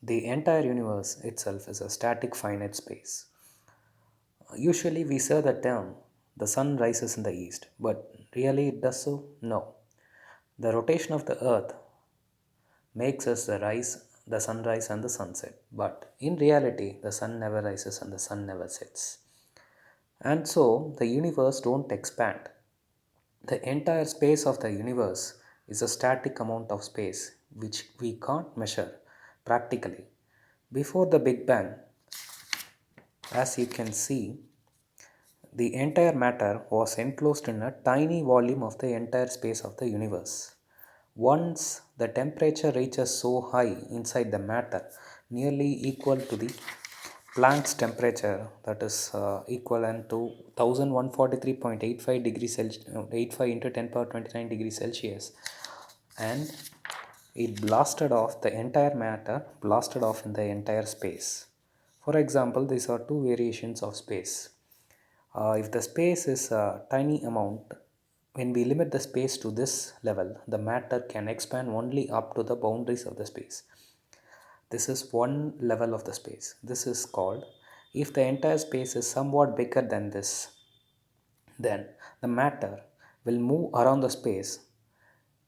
The entire universe itself is a static finite space. Usually we say the term the sun rises in the east, but really it does so? No. The rotation of the earth makes us the sunrise and the sunset. But in reality, the sun never rises and the sun never sets. And so the universe don't expand. The entire space of the universe is a static amount of space which we can't measure practically. Before the Big Bang, as you can see, the entire matter was enclosed in a tiny volume of the entire space of the universe. Once the temperature reaches so high inside the matter, nearly equal to the Planck's temperature, that is equivalent to 1143.85 degrees Celsius, 85 into 10 power 29 degrees Celsius, and it blasted off the entire matter, blasted off in the entire space. For example, these are two variations of space. If the space is a tiny amount, when we limit the space to this level, the matter can expand only up to the boundaries of the space. This is one level of the space. This is called, if the entire space is somewhat bigger than this, then the matter will move around the space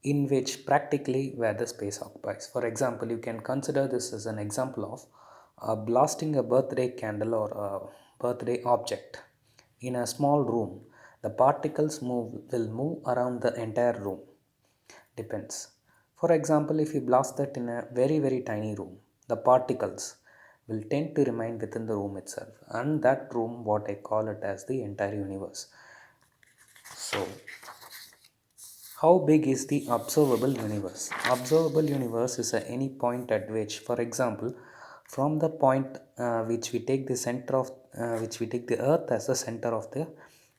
in which practically where the space occupies. For example, you can consider this as an example of blasting a birthday candle or a birthday object in a small room. The particles will move around the entire room. Depends. For example, if you blast that in a very tiny room, the particles will tend to remain within the room itself, and that room, what I call it as the entire universe. So how big is the observable universe? Observable universe is any point at which, for example, from the point which we take the center of, which we take the Earth as the center of the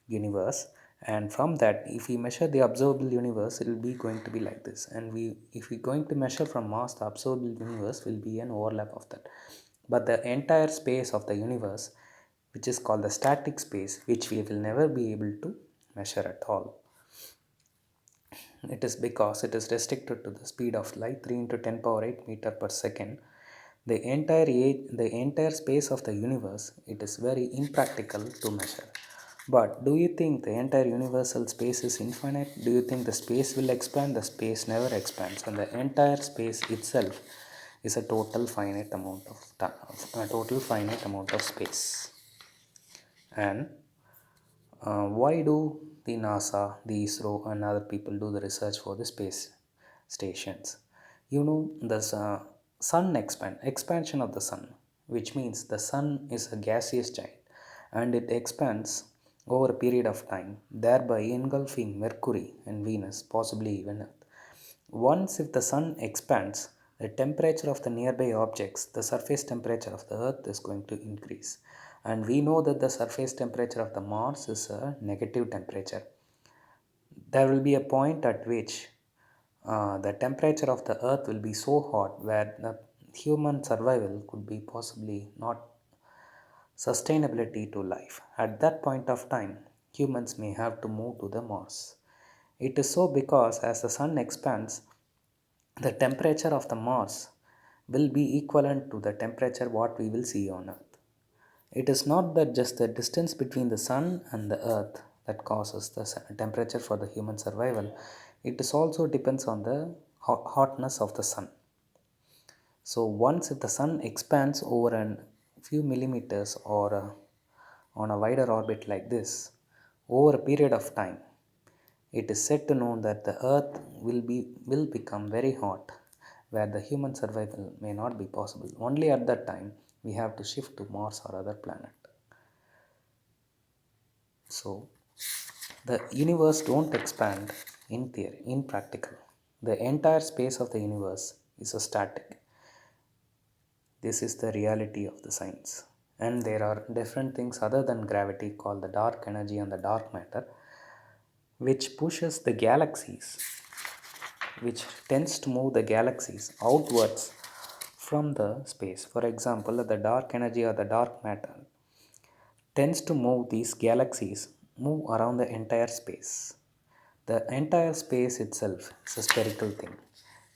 universe, and from that, if we measure the observable universe, it will be going to be like this. And if we going to measure from Mars, the observable universe will be an overlap of that. But the entire space of the universe, which is called the static space, which we will never be able to measure at all. It is because it is restricted to the speed of light 3 into 10 power 8 meter per second. The entire space of the universe, it is very impractical to measure. But do you think the entire universal space is infinite? Do you think the space will expand? The space never expands, and the entire space itself is a total finite amount of time, a total finite amount of space. And why do the NASA, the ISRO, and other people do the research for the space stations? You know, the expansion of the sun, which means the sun is a gaseous giant and it expands over a period of time, thereby engulfing Mercury and Venus, possibly even Earth. Once, if the sun expands, the temperature of the nearby objects, the surface temperature of the Earth is going to increase. And we know that the surface temperature of the Mars is a negative temperature. There will be a point at which the temperature of the Earth will be so hot where the human survival could be possibly not sustainability to life. At that point of time, humans may have to move to the Mars. It is so because as the sun expands, the temperature of the Mars will be equivalent to the temperature what we will see on Earth. It is not that just the distance between the sun and the earth that causes the temperature for the human survival. It is also depends on the hotness of the sun. So once if the sun expands over a few millimeters or on a wider orbit like this, over a period of time, it is said to know that the earth will become very hot, where the human survival may not be possible. Only at that time we have to shift to Mars or other planet. So the universe don't expand in theory, in practical. The entire space of the universe is a static. This is the reality of the science. And there are different things other than gravity called the dark energy and the dark matter, which pushes the galaxies, which tends to move the galaxies outwards from the space. For example, the dark energy or the dark matter tends to move these galaxies move around the entire space. The entire space itself is a spherical thing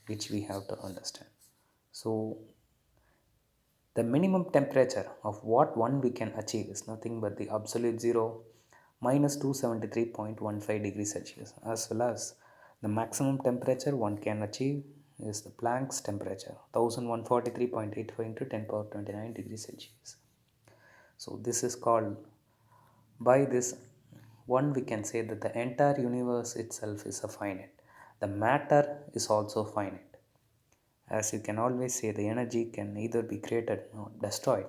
which we have to understand. So The minimum temperature of what one we can achieve is nothing but the absolute zero minus 273.15 degrees Celsius, as well as the maximum temperature one can achieve is the Planck's temperature 1143.85 into 10 power 29 degrees Celsius. So this is called, by this one we can say that the entire universe itself is a finite. The matter is also finite. As you can always say, the energy can neither be created nor destroyed.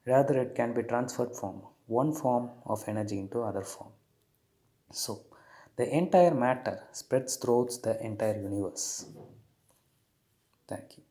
Rather, it can be transferred from one form of energy into other form. So, the entire matter spreads throughout the entire universe. Thank you.